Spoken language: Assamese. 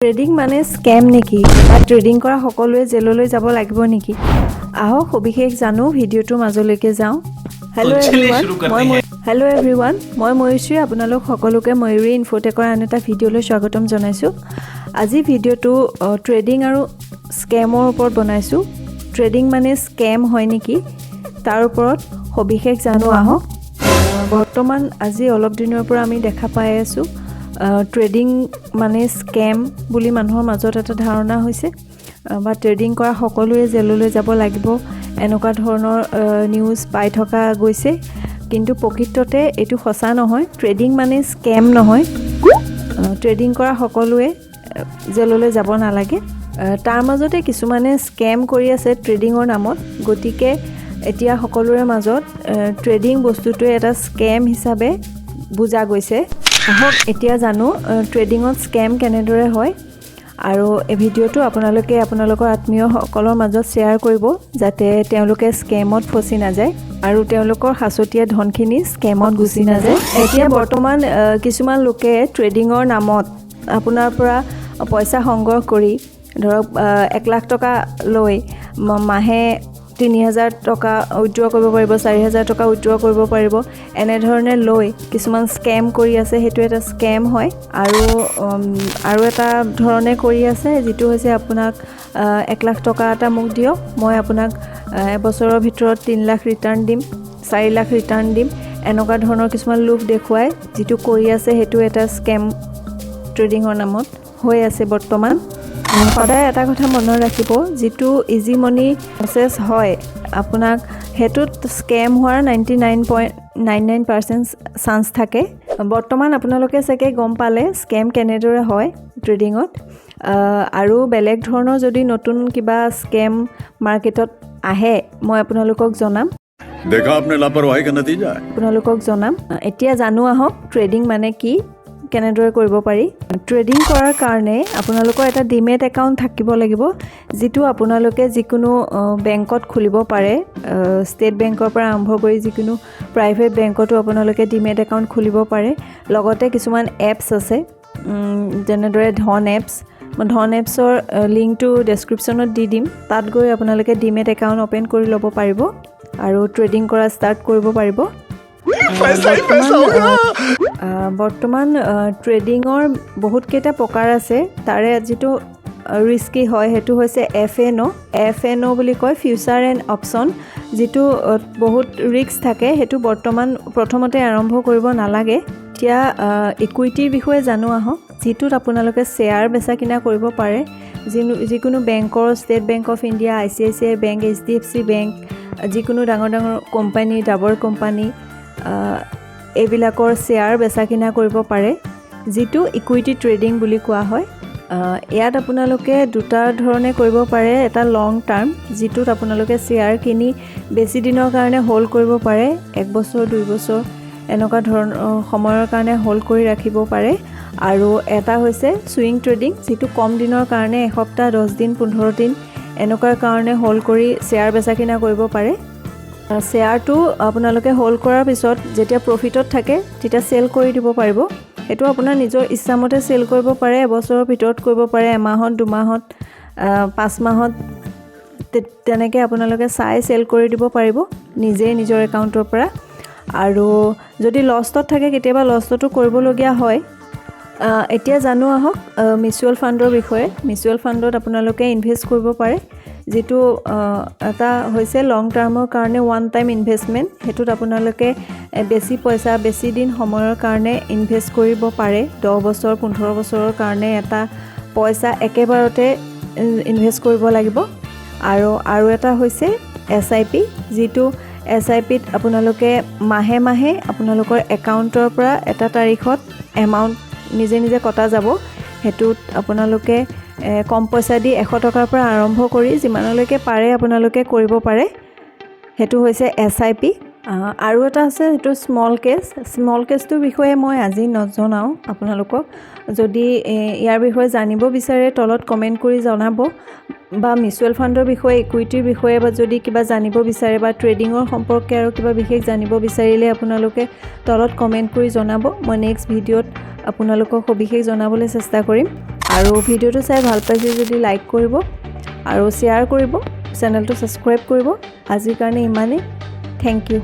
ট্ৰেডিং মানে স্কেম নেকি বা ট্ৰেডিং কৰা সকলোৱে জেললৈ যাব লাগিব নেকি? আহক সবিশেষ জানো, ভিডিঅ'টোৰ মাজলৈকে যাওঁ। হেল্ল' এভৰিৱান, মই ময়ূশ্ৰী, আপোনালোক সকলোকে ময়ূৰী ইনফোটেকৰ আন এটা ভিডিঅ'লৈ স্বাগতম জনাইছোঁ। আজি ভিডিঅ'টো ট্ৰেডিং আৰু স্কেমৰ ওপৰত বনাইছোঁ। ট্ৰেডিং মানে স্কেম হয় নেকি, তাৰ ওপৰত সবিশেষ জানো আহক। বৰ্তমান আজি অলপ দিনৰ পৰা আমি দেখা পাই আছোঁ ট্ৰেডিং মানে স্কেম বুলি মানুহৰ মাজত এটা ধাৰণা হৈছে বা ট্ৰেডিং কৰা সকলোৱে জেললৈ যাব লাগিব, এনেকুৱা ধৰণৰ নিউজ পাই থকা গৈছে। কিন্তু প্ৰকৃততে এইটো সঁচা নহয়। ট্ৰেডিং মানে স্কেম নহয়। ট্ৰেডিং কৰা সকলোৱে জেললৈ যাব নালাগে। তাৰ মাজতে কিছুমানে স্কেম কৰি আছে ট্ৰেডিঙৰ নামত। গতিকে এতিয়া সকলোৰে মাজত ট্ৰেডিং বস্তুটোৱে এটা স্কেম হিচাপে বুজা গৈছে। আহক এতিয়া জানো ট্ৰেডিঙত স্কেম কেনেদৰে হয়, আৰু এই ভিডিঅ'টো আপোনালোকে আপোনালোকৰ আত্মীয়সকলৰ মাজত শ্বেয়াৰ কৰিব, যাতে তেওঁলোকে স্কেমত ফচি নাযায় আৰু তেওঁলোকৰ সাঁচতীয়া ধনখিনি স্কেমত গুচি নাযায়। এতিয়া বৰ্তমান কিছুমান লোকে ট্ৰেডিঙৰ নামত আপোনাৰ পৰা পইচা সংগ্ৰহ কৰি ধৰক 1 লাখ টকা লৈ মাহে 3,000 টকা উইথড্ৰ কৰিব পাৰিব, 4,000 টকা উইথড্ৰ কৰিব পাৰিব, এনেধৰণে লৈ কিছুমান স্কেম কৰি আছে। সেইটো এটা স্কেম হয়। আৰু এটা ধৰণে কৰি আছে, যিটো হৈছে আপোনাক 1 লাখ টকা এটা মোক দিয়ক, মই আপোনাক এবছৰৰ ভিতৰত 3 লাখ ৰিটাৰ্ণ দিম, 4 লাখ ৰিটাৰ্ণ দিম, এনেকুৱা ধৰণৰ কিছুমান লোভ দেখুৱাই যিটো কৰি আছে, সেইটো এটা স্কেম ট্ৰেডিঙৰ নামত হৈ আছে বৰ্তমান। সদায় এটা কথা মনত ৰাখিব, যিটো ইজি মানি প্ৰচেছ হয় আপোনাক সেইটোত স্কেম হোৱাৰ 99.99% চান্স থাকে। বৰ্তমান আপোনালোকে চাগে গম পালে স্কেম কেনেদৰে হয় ট্ৰেডিঙত। আৰু বেলেগ ধৰণৰ যদি নতুন কিবা স্কেম মাৰ্কেটত আহে, মই আপোনালোকক জনাম। আপোনালোকক জনাম। এতিয়া জানো আহক ট্ৰেডিং মানে কি, কেনেদৰে কৰিব পাৰি। ট্ৰেডিং কৰাৰ কাৰণে আপোনালোকৰ এটা ডিমেট একাউণ্ট থাকিব লাগিব, যিটো আপোনালোকে যিকোনো বেংকত খুলিব পাৰে। ষ্টেট বেংকৰ পৰা আৰম্ভ কৰি যিকোনো প্ৰাইভেট বেংকতো আপোনালোকে ডিমেট একাউণ্ট খুলিব পাৰে। লগতে কিছুমান এপছ আছে, যেনেদৰে ধন এপছৰ লিংকটো ডেছক্ৰিপশ্যনত দি দিম। তাত গৈ আপোনালোকে ডিমেট একাউণ্ট অ'পেন কৰি ল'ব পাৰিব আৰু ট্ৰেডিং কৰা ষ্টাৰ্ট কৰিব পাৰিব। বৰ্তমান ট্ৰেডিঙৰ বহুতকেইটা প্ৰকাৰ আছে। তাৰে যিটো ৰিস্কি হয় সেইটো হৈছে FNO বুলি কয়, ফিউচাৰ এণ্ড অপশ্যন। যিটো বহুত ৰিস্ক থাকে, সেইটো বৰ্তমান প্ৰথমতে আৰম্ভ কৰিব নালাগে। এতিয়া ইকুইটিৰ বিষয়ে জানো আহক, যিটোত আপোনালোকে শ্বেয়াৰ বেচা কিনা কৰিব পাৰে। যিকোনো বেংকৰ, state bank of India, ICICI bank, HDFC bank, যিকোনো ডাঙৰ ডাঙৰ কোম্পানী, ডাবৰ কোম্পানী, এইবিলাকৰ শ্বেয়াৰ বেচা কিনা কৰিব পাৰে, যিটো ইকুইটি ট্ৰেডিং বুলি কোৱা হয়। ইয়াত আপোনালোকে দুটা ধৰণে কৰিব পাৰে। এটা লং টাৰ্ম, যিটোত আপোনালোকে শ্বেয়াৰ কিনি বেছি দিনৰ কাৰণে হোল্ড কৰিব পাৰে, 1 বছৰ 2 বছৰ এনেকুৱা ধৰণৰ সময়ৰ কাৰণে হোল্ড কৰি ৰাখিব পাৰে। আৰু এটা হৈছে ছুইং ট্ৰেডিং, যিটো কম দিনৰ কাৰণে 1 সপ্তাহ, 10 দিন, 15 দিন এনেকুৱাৰ কাৰণে হোল্ড কৰি শ্বেয়াৰ বেচা কিনা কৰিব পাৰে। শ্বেয়াৰটো আপোনালোকে হোল্ড কৰাৰ পিছত যেতিয়া প্ৰফিটত থাকে তেতিয়া চেল কৰি দিব পাৰিব। সেইটো আপোনাৰ নিজৰ ইচ্ছামতে চেল কৰিব পাৰে। এবছৰৰ ভিতৰত কৰিব পাৰে, এমাহত, 2 মাহত, 5 মাহত, তেনেকৈ আপোনালোকে চাই চেল কৰি দিব পাৰিব নিজেই নিজৰ একাউণ্টৰ পৰা। আৰু যদি লষ্টত থাকে, কেতিয়াবা লষ্টতো কৰিবলগীয়া হয়। এতিয়া জানো আহক মিউচুৱেল ফাণ্ডৰ বিষয়ে। মিউচুৱেল ফাণ্ডত আপোনালোকে ইনভেষ্ট কৰিব পাৰে, যিটো এটা হৈছে লং টাৰ্মৰ কাৰণে ওৱান টাইম ইনভেষ্টমেণ্ট। সেইটোত আপোনালোকে বেছি পইচা, বেছি দিন সময়ৰ কাৰণে ইনভেষ্ট কৰিব পাৰে। 10 বছৰ 15 বছৰৰ কাৰণে এটা পইচা একেবাৰতে ইনভেষ্ট কৰিব লাগিব। আৰু এটা হৈছে SIP, যিটো SIPত আপোনালোকে মাহে মাহে আপোনালোকৰ একাউণ্টৰ পৰা এটা তাৰিখত এমাউণ্ট নিজে নিজে কটা যাব। সেইটোত আপোনালোকে কম পইচা দি 100 টকাৰ পৰা আৰম্ভ কৰি যিমানলৈকে পাৰে আপোনালোকে কৰিব পাৰে। সেইটো হৈছে SIP। আৰু এটা আছে, সেইটো স্মল কেছটোৰ বিষয়ে মই আজি নজনাওঁ আপোনালোকক। যদি ইয়াৰ বিষয়ে জানিব বিচাৰে তলত কমেণ্ট কৰি জনাব, বা মিউচুৱেল ফাণ্ডৰ বিষয়ে, ইকুইটিৰ বিষয়ে বা যদি কিবা জানিব বিচাৰে বা ট্ৰেডিঙৰ সম্পৰ্কে আৰু কিবা বিশেষ জানিব বিচাৰিলে আপোনালোকে তলত কমেণ্ট কৰি জনাব। মই নেক্সট ভিডিঅ'ত আপোনালোকক সবিশেষ জনাবলৈ চেষ্টা কৰিম। আৰু ভিডিঅ'টো চাই ভাল পাইছে যদি লাইক কৰিব আৰু শ্বেয়াৰ কৰিব, চেনেলটো ছাবস্ক্ৰাইব কৰিব। আজিৰ কাৰণে ইমানেই। Thank U.